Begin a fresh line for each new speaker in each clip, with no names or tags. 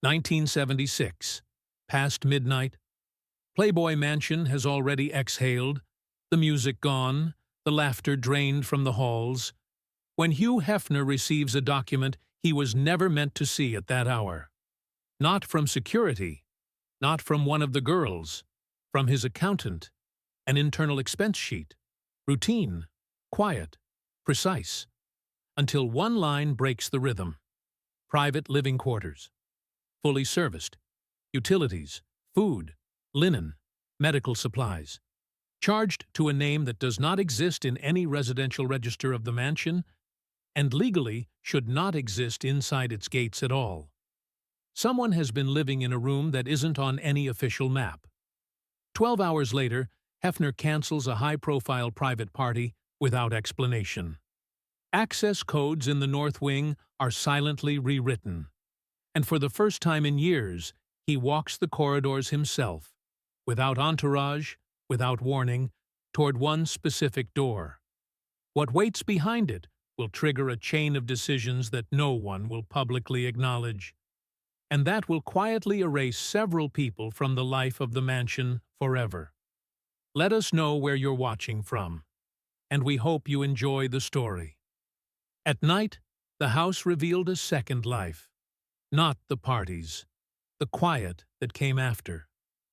1976. Past midnight. Playboy Mansion has already exhaled, the music gone, the laughter drained from the halls, when Hugh Hefner receives a document he was never meant to see at that hour. Not from security, not from one of the girls, from his accountant, an internal expense sheet. Routine, quiet, precise, until one line breaks the rhythm. Private living quarters, fully serviced, utilities, food, linen, medical supplies, charged to a name that does not exist in any residential register of the mansion and legally should not exist inside its gates at all. Someone has been living in a room that isn't on any official map. 12 hours later, Hefner cancels a high-profile private party without explanation. Access codes in the North Wing are silently rewritten, and for the first time in years, he walks the corridors himself, without entourage, without warning, toward one specific door. What waits behind it will trigger a chain of decisions that no one will publicly acknowledge, and that will quietly erase several people from the life of the mansion forever. Let us know where you're watching from, and we hope you enjoy the story. At night, the house revealed a second life. Not the parties, the quiet that came after,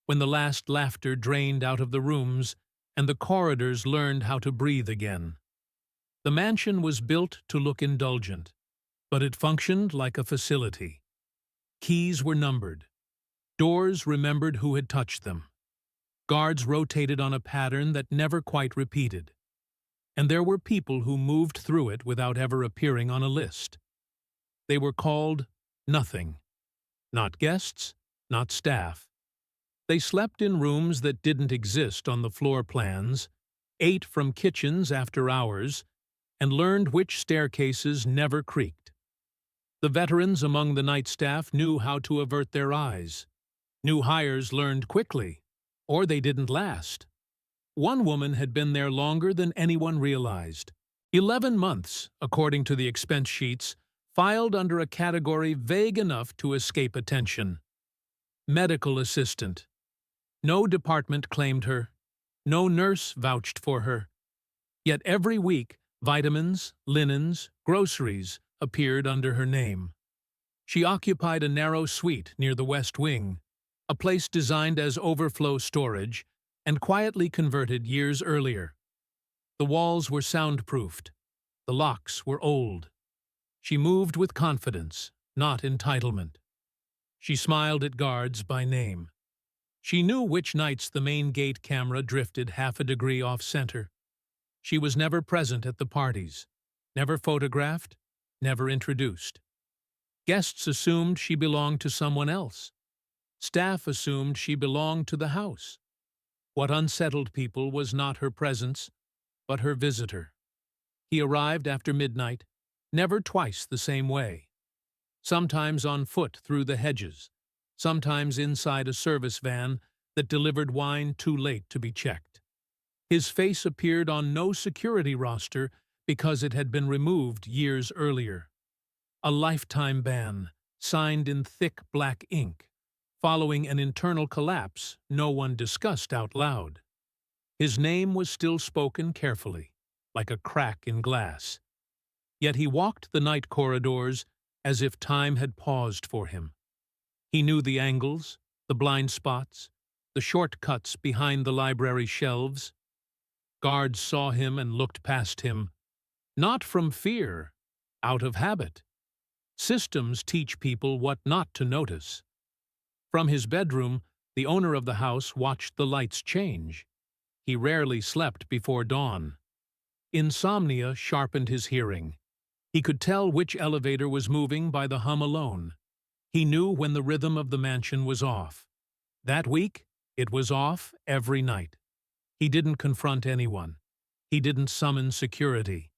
when the last laughter drained out of the rooms and the corridors learned how to breathe again. The mansion was built to look indulgent, but it functioned like a facility. Keys were numbered. Doors remembered who had touched them. Guards rotated on a pattern that never quite repeated. And there were people who moved through it without ever appearing on a list. They were called nothing. Not guests, not staff. They slept in rooms that didn't exist on the floor plans, ate from kitchens after hours, and learned which staircases never creaked. The veterans among the night staff knew how to avert their eyes. New hires learned quickly, or they didn't last. One woman had been there longer than anyone realized. 11 months, according to the expense sheets, filed under a category vague enough to escape attention. Medical assistant. No department claimed her. No nurse vouched for her. Yet every week, vitamins, linens, groceries appeared under her name. She occupied a narrow suite near the West Wing, a place designed as overflow storage and quietly converted years earlier. The walls were soundproofed. The locks were old. She moved with confidence, not entitlement. She smiled at guards by name. She knew which nights the main gate camera drifted half a degree off-center. She was never present at the parties, never photographed, never introduced. Guests assumed she belonged to someone else. Staff assumed she belonged to the house. What unsettled people was not her presence, but her visitor. He arrived after midnight, never twice the same way. Sometimes on foot through the hedges, sometimes inside a service van that delivered wine too late to be checked. His face appeared on no security roster because it had been removed years earlier. A lifetime ban, signed in thick black ink, following an internal collapse no one discussed out loud. His name was still spoken carefully, like a crack in glass. Yet he walked the night corridors as if time had paused for him. He knew the angles, the blind spots, the shortcuts behind the library shelves. Guards saw him and looked past him, not from fear, out of habit. Systems teach people what not to notice. From his bedroom, the owner of the house watched the lights change. He rarely slept before dawn. Insomnia sharpened his hearing. He could tell which elevator was moving by the hum alone. He knew when the rhythm of the mansion was off. That week, it was off every night. He didn't confront anyone. He didn't summon security.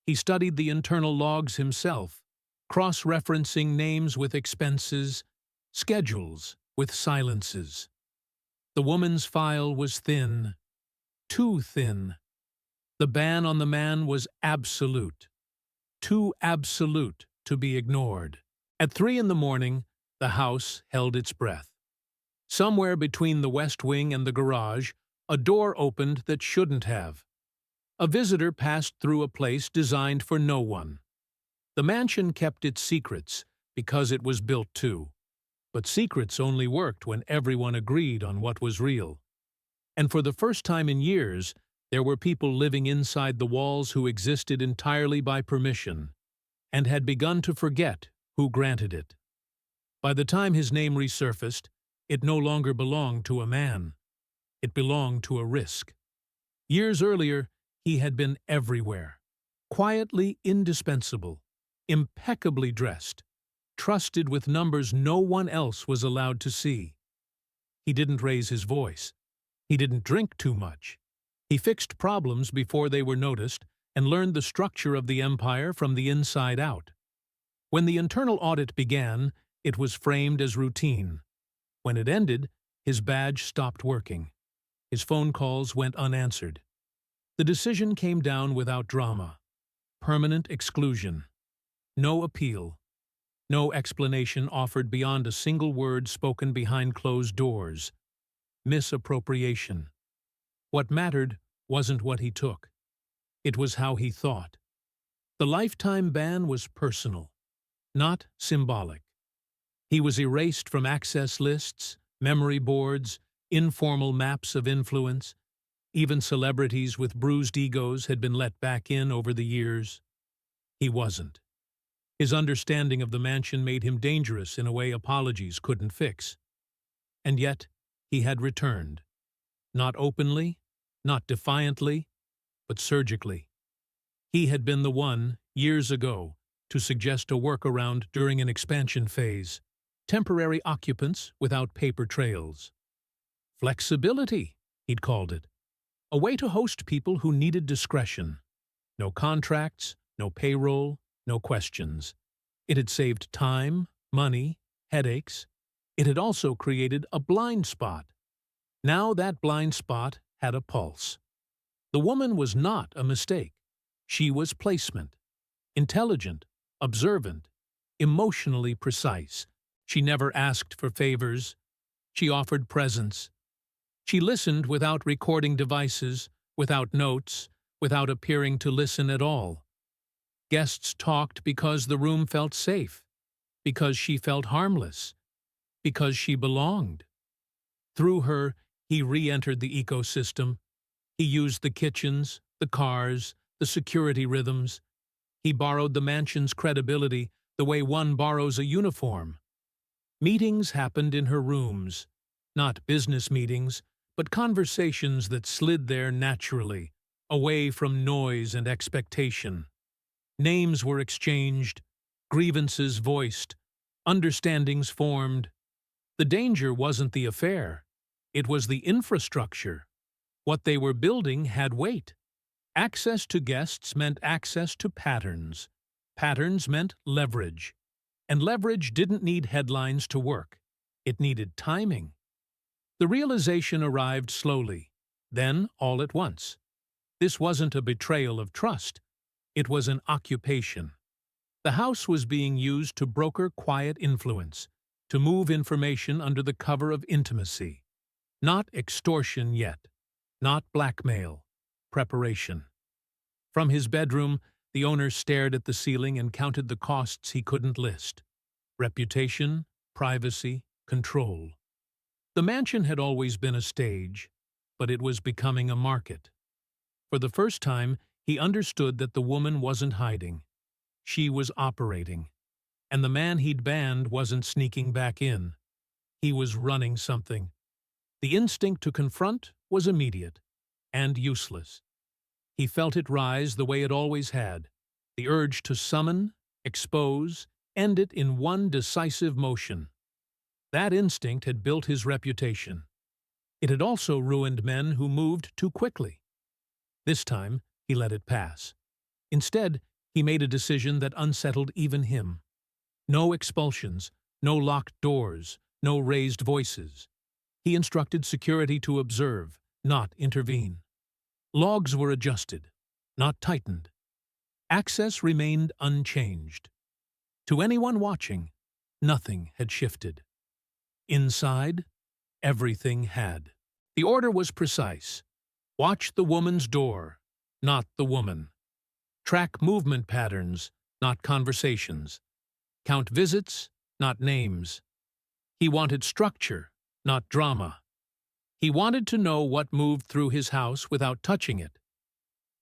He studied the internal logs himself, cross-referencing names with expenses, schedules with silences. The woman's file was thin, too thin. The ban on the man was absolute, too absolute to be ignored. At 3 in the morning, The house held its breath. Somewhere between the west wing and the garage, a door opened that shouldn't have. A visitor passed through a place designed for no one. The mansion kept its secrets because it was built to. But secrets only worked when everyone agreed on what was real. And for the first time in years, there were people living inside the walls who existed entirely by permission, and had begun to forget who granted it. By the time his name resurfaced, it no longer belonged to a man. It belonged to a risk. Years earlier, he had been everywhere, quietly indispensable, impeccably dressed, trusted with numbers no one else was allowed to see. He didn't raise his voice. He didn't drink too much. He fixed problems before they were noticed and learned the structure of the empire from the inside out. When the internal audit began, it was framed as routine. When it ended, his badge stopped working. His phone calls went unanswered. The decision came down without drama. Permanent exclusion. No appeal. No explanation offered beyond a single word spoken behind closed doors. Misappropriation. What mattered wasn't what he took. It was how he thought. The lifetime ban was personal, not symbolic. He was erased from access lists, memory boards, informal maps of influence. Even celebrities with bruised egos had been let back in over the years. He wasn't. His understanding of the mansion made him dangerous in a way apologies couldn't fix. And yet, he had returned. Not openly, not defiantly, but surgically. He had been the one, years ago, to suggest a workaround during an expansion phase. Temporary occupants without paper trails. Flexibility, he'd called it. A way to host people who needed discretion. No contracts, no payroll, no questions. It had saved time, money, headaches. It had also created a blind spot. Now that blind spot had a pulse. The woman was not a mistake. She was placement. Intelligent, observant, emotionally precise. She never asked for favors. She offered presence. She listened without recording devices, without notes, without appearing to listen at all. Guests talked because the room felt safe, because she felt harmless, because she belonged. Through her, he re-entered the ecosystem. He used the kitchens, the cars, the security rhythms. He borrowed the mansion's credibility the way one borrows a uniform. Meetings happened in her rooms, not business meetings, but conversations that slid there naturally, away from noise and expectation. Names were exchanged, grievances voiced, understandings formed. The danger wasn't the affair. It was the infrastructure. What they were building had weight. Access to guests meant access to patterns. Patterns meant leverage. And leverage didn't need headlines to work. It needed timing. The realization arrived slowly, then all at once. This wasn't a betrayal of trust. It was an occupation. The house was being used to broker quiet influence, to move information under the cover of intimacy. Not extortion yet. Not blackmail. Preparation. From his bedroom, the owner stared at the ceiling and counted the costs he couldn't list. Reputation, privacy, control. The mansion had always been a stage, but it was becoming a market. For the first time, he understood that the woman wasn't hiding. She was operating. And the man he'd banned wasn't sneaking back in. He was running something. The instinct to confront was immediate and useless. He felt it rise the way it always had, the urge to summon, expose, end it in one decisive motion. That instinct had built his reputation. It had also ruined men who moved too quickly. This time, he let it pass. Instead, he made a decision that unsettled even him. No expulsions, no locked doors, no raised voices. He instructed security to observe, not intervene. Logs were adjusted, not tightened. Access remained unchanged. To anyone watching, Nothing had shifted. Inside, everything had. The order was precise. Watch the woman's door, not the woman. Track movement patterns, not conversations. Count visits, not names. He wanted structure, not drama. He wanted to know what moved through his house without touching it.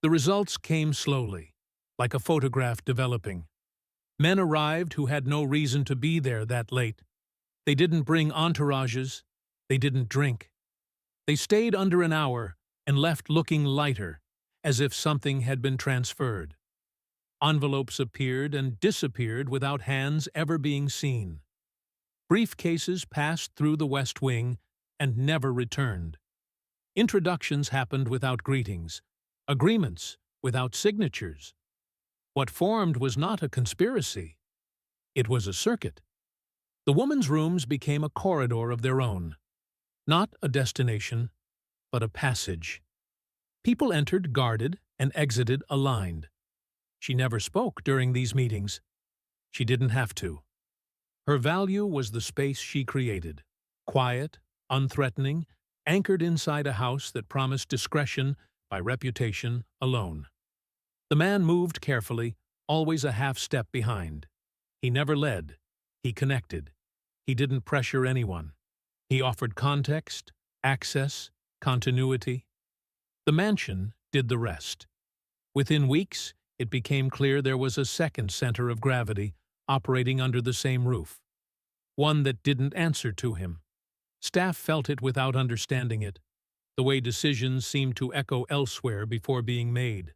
The results came slowly, like a photograph developing. Men arrived who had no reason to be there that late. They didn't bring entourages. They didn't drink. They stayed under an hour and left looking lighter, as if something had been transferred. Envelopes appeared and disappeared without hands ever being seen. Briefcases passed through the West Wing and never returned. Introductions happened without greetings, agreements without signatures. What formed was not a conspiracy. It was a circuit. The woman's rooms became a corridor of their own. Not a destination, but a passage. People entered guarded and exited aligned. She never spoke during these meetings. She didn't have to. Her value was the space she created. Quiet, unthreatening, anchored inside a house that promised discretion by reputation alone. The man moved carefully, always a half step behind. He never led. He connected. He didn't pressure anyone. He offered context, access, continuity. The mansion did the rest. Within weeks, it became clear there was a second center of gravity operating under the same roof. One that didn't answer to him. Staff felt it without understanding it, the way decisions seemed to echo elsewhere before being made.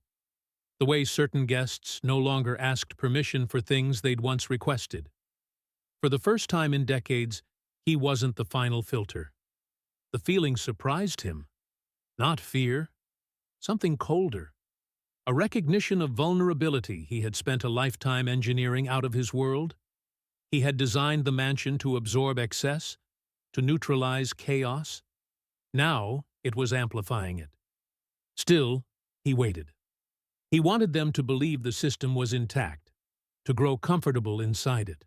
The way certain guests no longer asked permission for things they'd once requested. For the first time in decades, he wasn't the final filter. The feeling surprised him. Not fear, something colder. A recognition of vulnerability he had spent a lifetime engineering out of his world. He had designed the mansion to absorb excess, to neutralize chaos. Now it was amplifying it. Still, he waited. He wanted them to believe the system was intact, to grow comfortable inside it.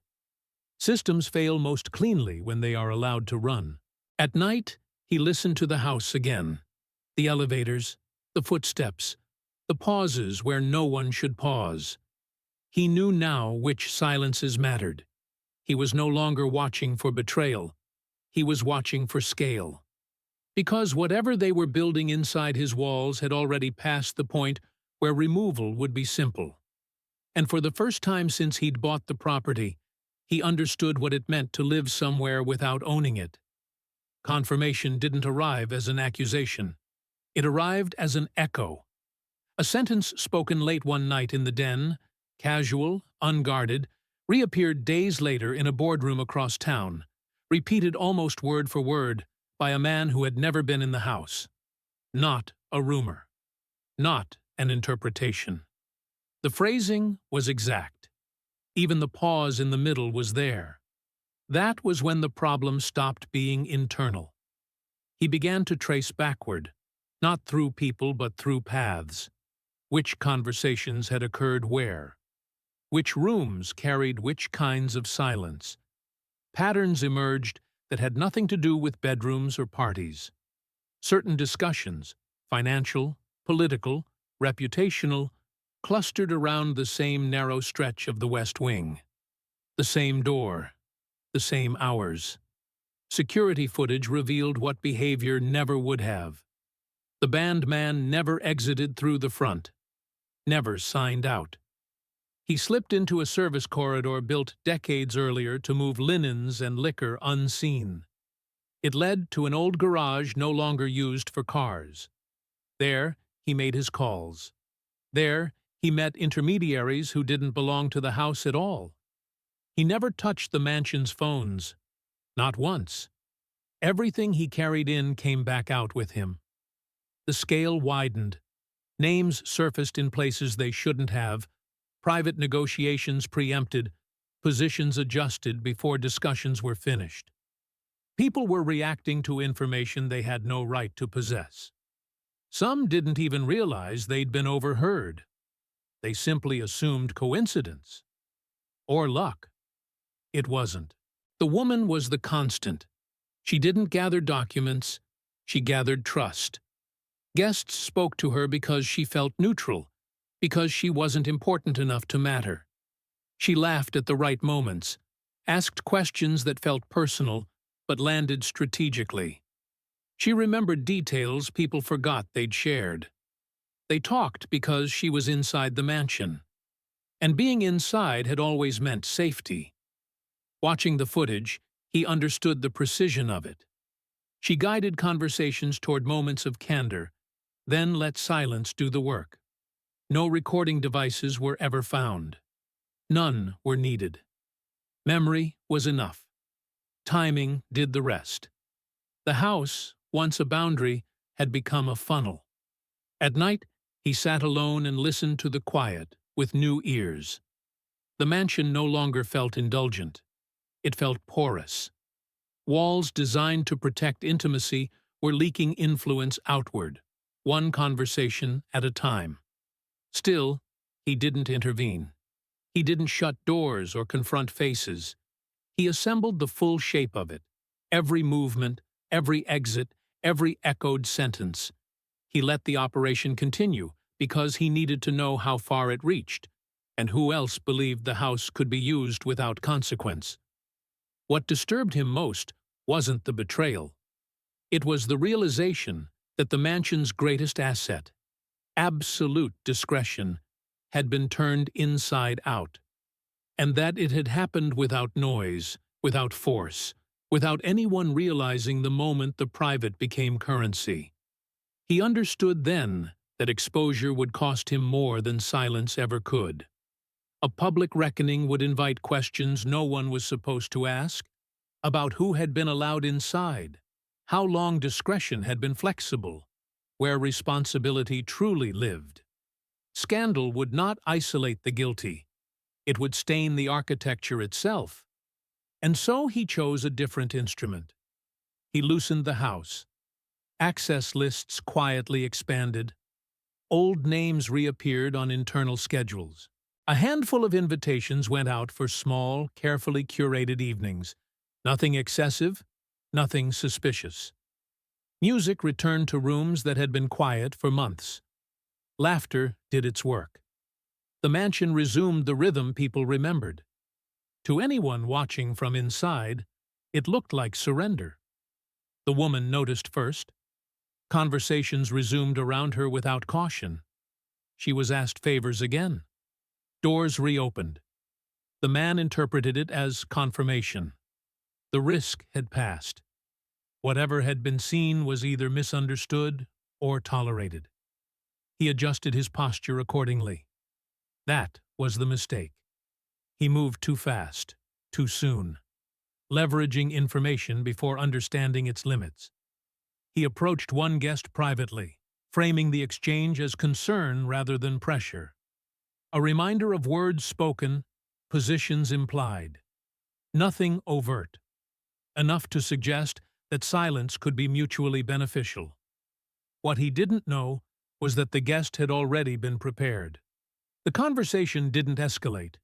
Systems fail most cleanly when they are allowed to run. At night, he listened to the house again. The elevators, the footsteps, the pauses where no one should pause. He knew now which silences mattered. He was no longer watching for betrayal. He was watching for scale. Because whatever they were building inside his walls had already passed the point where removal would be simple. And for the first time since he'd bought the property, he understood what it meant to live somewhere without owning it. Confirmation didn't arrive as an accusation. It arrived as an echo. A sentence spoken late one night in the den, casual, unguarded, reappeared days later in a boardroom across town, repeated almost word for word by a man who had never been in the house. Not a rumor. Not an interpretation. The phrasing was exact. Even the pause in the middle was there. That was when the problem stopped being internal. He began to trace backward, not through people but through paths. Which conversations had occurred where? Which rooms carried which kinds of silence? Patterns emerged that had nothing to do with bedrooms or parties. Certain discussions, financial, political, reputational, clustered around the same narrow stretch of the West Wing. The same door. The same hours. Security footage revealed what behavior never would have. The band man never exited through the front. Never signed out. He slipped into a service corridor built decades earlier to move linens and liquor unseen. It led to an old garage no longer used for cars. There, he made his calls. There, he met intermediaries who didn't belong to the house at all. He never touched the mansion's phones. Not once. Everything he carried in came back out with him. The scale widened. Names surfaced in places they shouldn't have. Private negotiations preempted. Positions adjusted before discussions were finished. People were reacting to information they had no right to possess. Some didn't even realize they'd been overheard. They simply assumed coincidence. Or luck. It wasn't. The woman was the constant. She didn't gather documents, she gathered trust. Guests spoke to her because she felt neutral, because she wasn't important enough to matter. She laughed at the right moments, asked questions that felt personal, but landed strategically. She remembered details people forgot they'd shared. They talked because she was inside the mansion. And being inside had always meant safety. Watching the footage, he understood the precision of it. She guided conversations toward moments of candor, then let silence do the work. No recording devices were ever found. None were needed. Memory was enough. Timing did the rest. The house, once a boundary, had become a funnel. At night, he sat alone and listened to the quiet with new ears. The mansion no longer felt indulgent. It felt porous. Walls designed to protect intimacy were leaking influence outward, one conversation at a time. Still, he didn't intervene. He didn't shut doors or confront faces. He assembled the full shape of it, every movement, every exit, every echoed sentence. He let the operation continue because he needed to know how far it reached, and who else believed the house could be used without consequence. What disturbed him most wasn't the betrayal. It was the realization that the mansion's greatest asset, absolute discretion, had been turned inside out, and that it had happened without noise, without force, without anyone realizing the moment the private became currency. He understood then that exposure would cost him more than silence ever could. A public reckoning would invite questions no one was supposed to ask, about who had been allowed inside, how long discretion had been flexible, where responsibility truly lived. Scandal would not isolate the guilty. It would stain the architecture itself. And so he chose a different instrument. He loosened the house. Access lists quietly expanded. Old names reappeared on internal schedules. A handful of invitations went out for small, carefully curated evenings. Nothing excessive, nothing suspicious. Music returned to rooms that had been quiet for months. Laughter did its work. The mansion resumed the rhythm people remembered. To anyone watching from inside, it looked like surrender. The woman noticed first. Conversations resumed around her without caution. She was asked favors again. Doors reopened. The man interpreted it as confirmation. The risk had passed. Whatever had been seen was either misunderstood or tolerated. He adjusted his posture accordingly. That was the mistake. He moved too fast, too soon, leveraging information before understanding its limits. He approached one guest privately, framing the exchange as concern rather than pressure. A reminder of words spoken, positions implied. Nothing overt. Enough to suggest that silence could be mutually beneficial. What he didn't know was that the guest had already been prepared. The conversation didn't escalate.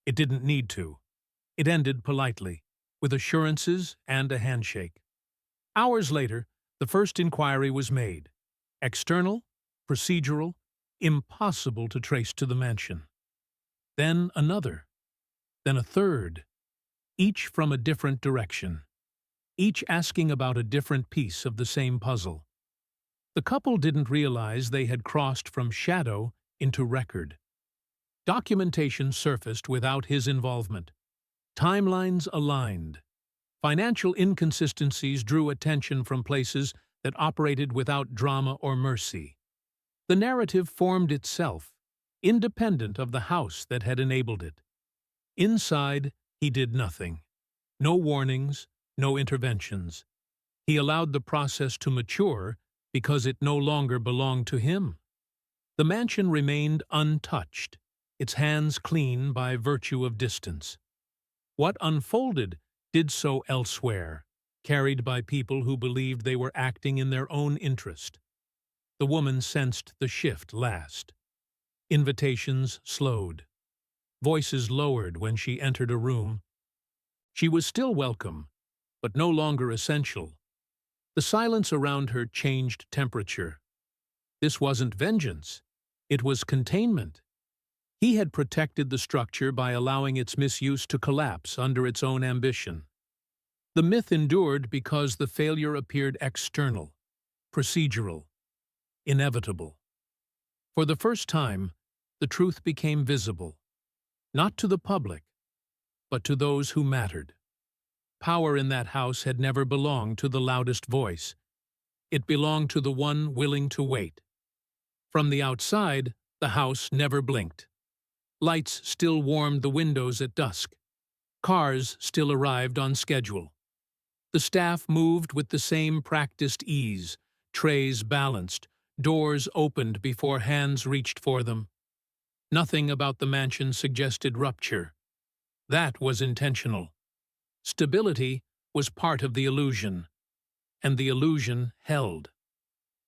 It didn't need to. It ended politely, with assurances and a handshake. Hours later, the first inquiry was made. External, procedural, impossible to trace to the mansion. Then another. Then a third. Each from a different direction. Each asking about a different piece of the same puzzle. The couple didn't realize they had crossed from shadow into record. Documentation surfaced without his involvement. Timelines aligned. Financial inconsistencies drew attention from places that operated without drama or mercy. The narrative formed itself, independent of the house that had enabled it. Inside, he did nothing. No warnings, no interventions. He allowed the process to mature because it no longer belonged to him. The mansion remained untouched, its hands clean by virtue of distance. What unfolded did so elsewhere, carried by people who believed they were acting in their own interest. The woman sensed the shift last. Invitations slowed. Voices lowered when she entered a room. She was still welcome, but no longer essential. The silence around her changed temperature. This wasn't vengeance. It was containment. He had protected the structure by allowing its misuse to collapse under its own ambition. The myth endured because the failure appeared external, procedural, inevitable. For the first time, the truth became visible, not to the public, but to those who mattered. Power in that house had never belonged to the loudest voice. It belonged to the one willing to wait. From the outside, the house never blinked. Lights still warmed the windows at dusk. Cars still arrived on schedule. The staff moved with the same practiced ease, trays balanced, doors opened before hands reached for them. Nothing about the mansion suggested rupture. That was intentional. Stability was part of the illusion, and the illusion held.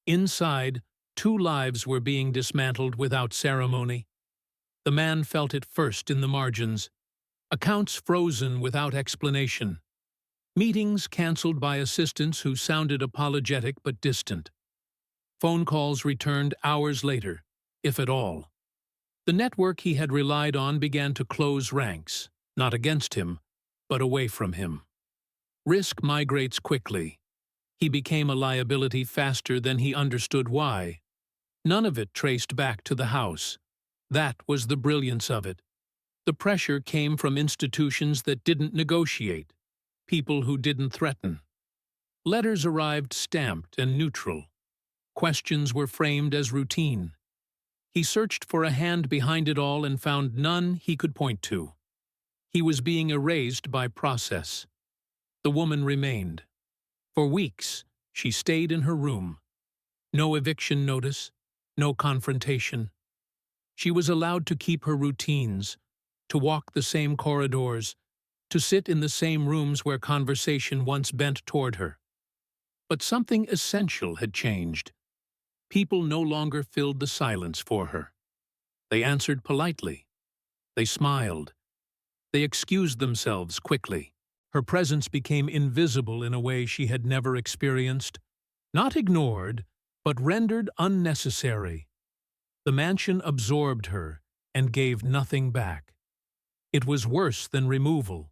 Inside, 2 lives were being dismantled without ceremony. The man felt it first in the margins. Accounts frozen without explanation. Meetings cancelled by assistants who sounded apologetic but distant. Phone calls returned hours later, if at all. The network he had relied on began to close ranks, not against him, but away from him. Risk migrates quickly. He became a liability faster than he understood why. None of it traced back to the house. That was the brilliance of it. The pressure came from institutions that didn't negotiate, people who didn't threaten. Letters arrived stamped and neutral. Questions were framed as routine. He searched for a hand behind it all and found none he could point to. He was being erased by process. The woman remained. For weeks, she stayed in her room. No eviction notice, no confrontation. She was allowed to keep her routines, to walk the same corridors, to sit in the same rooms where conversation once bent toward her. But something essential had changed. People no longer filled the silence for her. They answered politely. They smiled. They excused themselves quickly. Her presence became invisible in a way she had never experienced, not ignored, but rendered unnecessary. The mansion absorbed her and gave nothing back. It was worse than removal.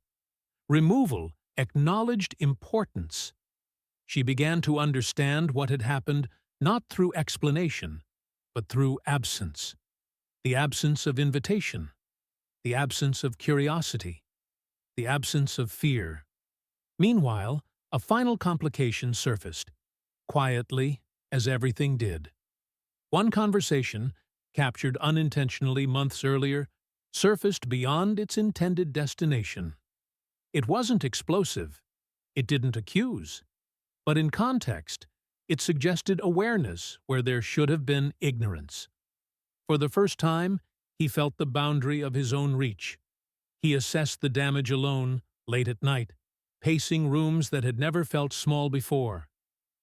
Removal acknowledged importance. She began to understand what had happened not through explanation, but through absence. The absence of invitation, the absence of curiosity, the absence of fear. Meanwhile, a final complication surfaced, quietly, as everything did. One conversation, captured unintentionally months earlier, surfaced beyond its intended destination. It wasn't explosive. It didn't accuse. But in context, it suggested awareness where there should have been ignorance. For the first time, he felt the boundary of his own reach. He assessed the damage alone, late at night, pacing rooms that had never felt small before.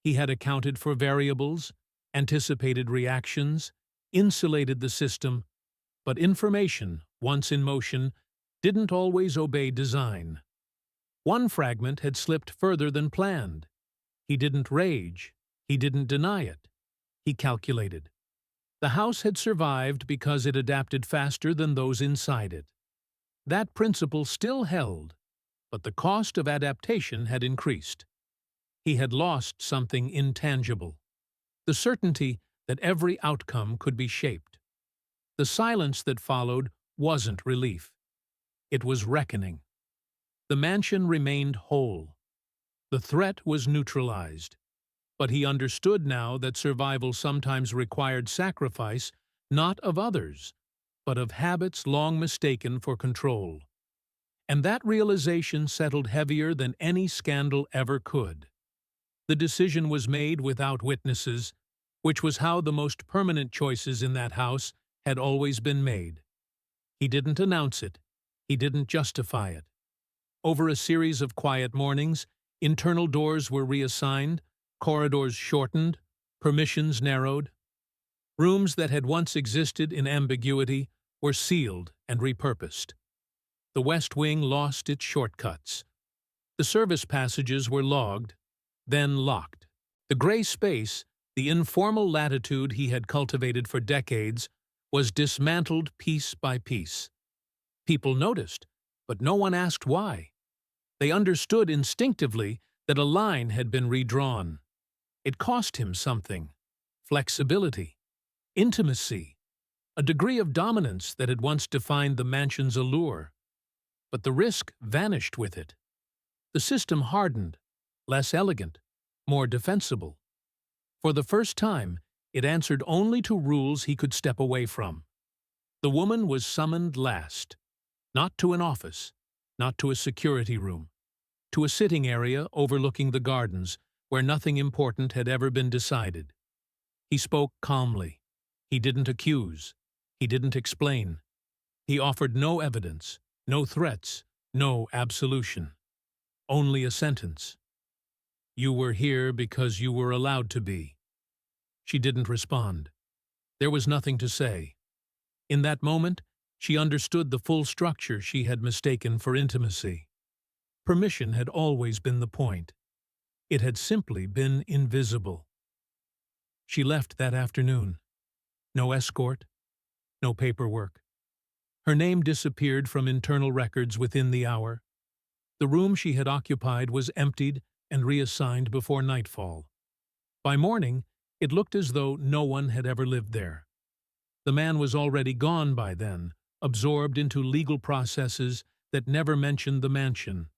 He had accounted for variables, anticipated reactions, insulated the system, but information, once in motion, didn't always obey design. One fragment had slipped further than planned. He didn't rage. He didn't deny it. He calculated. The house had survived because it adapted faster than those inside it. That principle still held, but the cost of adaptation had increased. He had lost something intangible, the certainty that every outcome could be shaped. The silence that followed wasn't relief. It was reckoning. The mansion remained whole. The threat was neutralized. But he understood now that survival sometimes required sacrifice, not of others, but of habits long mistaken for control. And that realization settled heavier than any scandal ever could. The decision was made without witnesses, which was how the most permanent choices in that house had always been made. He didn't announce it. He didn't justify it. Over a series of quiet mornings, internal doors were reassigned, corridors shortened, permissions narrowed. Rooms that had once existed in ambiguity were sealed and repurposed. The West Wing lost its shortcuts. The service passages were logged, then locked. The gray space, the informal latitude he had cultivated for decades, was dismantled piece by piece. People noticed, but no one asked why. They understood instinctively that a line had been redrawn. It cost him something: flexibility, intimacy, a degree of dominance that had once defined the mansion's allure. But the risk vanished with it. The system hardened, less elegant, more defensible. For the first time, it answered only to rules he could step away from. The woman was summoned last, not to an office, not to a security room, to a sitting area overlooking the gardens where nothing important had ever been decided. He spoke calmly. He didn't accuse. He didn't explain. He offered no evidence, no threats, no absolution. Only a sentence. "You were here because you were allowed to be." She didn't respond. There was nothing to say. In that moment, she understood the full structure she had mistaken for intimacy. Permission had always been the point. It had simply been invisible. She left that afternoon. No escort, no paperwork. Her name disappeared from internal records within the hour. The room she had occupied was emptied and reassigned before nightfall. By morning, it looked as though no one had ever lived there. The man was already gone by then, absorbed into legal processes that never mentioned the mansion.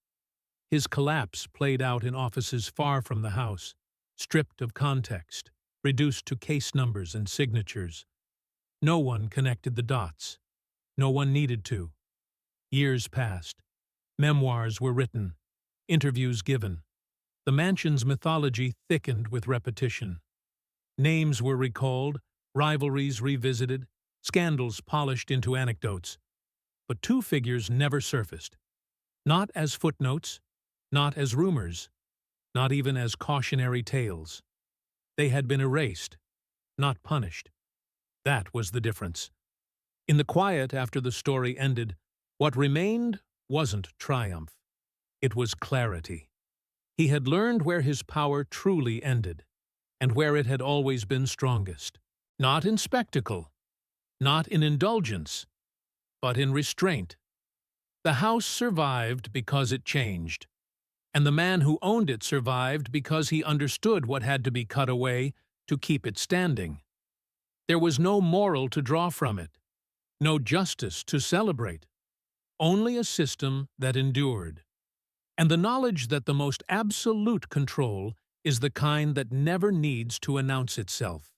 His collapse played out in offices far from the house, stripped of context, reduced to case numbers and signatures. No one connected the dots. No one needed to. Years passed. Memoirs were written. Interviews given. The mansion's mythology thickened with repetition. Names were recalled, rivalries revisited, scandals polished into anecdotes. But two figures never surfaced. Not as footnotes, not as rumors, not even as cautionary tales. They had been erased, not punished. That was the difference. In the quiet after the story ended, what remained wasn't triumph. It was clarity. He had learned where his power truly ended, and where it had always been strongest. Not in spectacle, not in indulgence, but in restraint. The house survived because it changed, and the man who owned it survived because he understood what had to be cut away to keep it standing. There was no moral to draw from it, no justice to celebrate, only a system that endured. And the knowledge that the most absolute control is the kind that never needs to announce itself.